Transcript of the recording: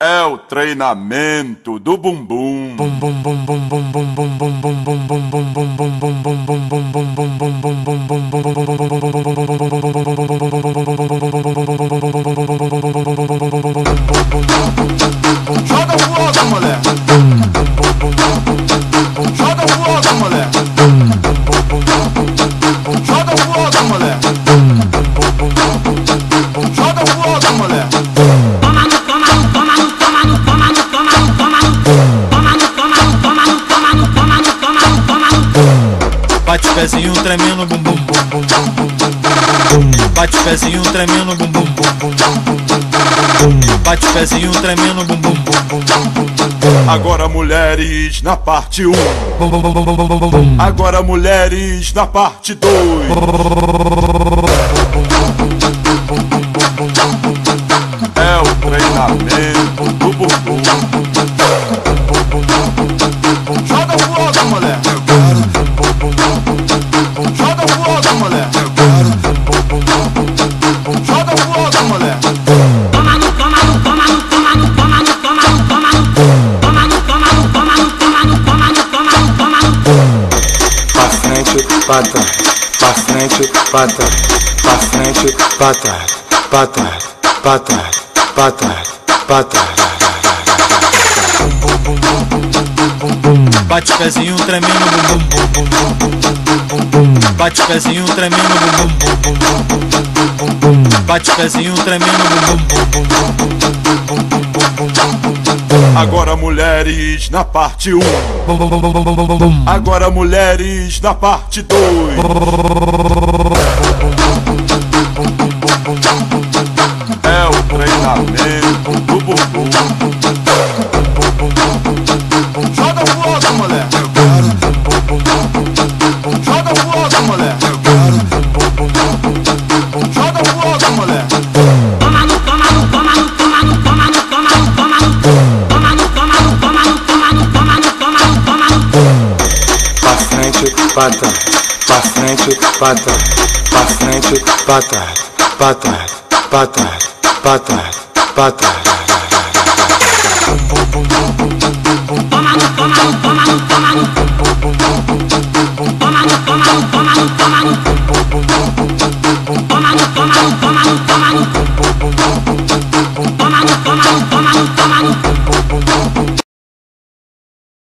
É o treinamento do bumbum. Joga fogo, moleque. Joga fogo, moleque. Joga fogo, moleque. Joga fogo, moleque. Bate pezinho tremendo, bum bum bum bum bum. Bate pezinho tremendo, bum bum bum bum bum. Bate pezinho tremendo, bum bum bum bum bum. Agora mulheres na parte 1. Agora mulheres na parte 2. É o treinamento do bumbum. Joga fogo, moleque. Joga fogo, moleque. Joga fogo, moleque. Pra frente, pra trás, pra frente, pra trás, pra frente, pra trás, pra trás, pra trás, pra trás, pra trás. Bate pezinho tremendo, bum bum bum bum bum. Bate pezinho tremendo, bum bum bum bum bum. Bate pezinho tremendo, bum bum bum bum. Agora mulheres na parte 1. Agora mulheres na parte 2. É o treinamento do bumbum. Joga fogo, moleque. Joga fogo, moleque. Joga fogo, moleque. Pra frente, pra trás, pra frente, pra trás, pra frente, pra trás, pra trás, pra trás, pra trás, pra trás. Toma no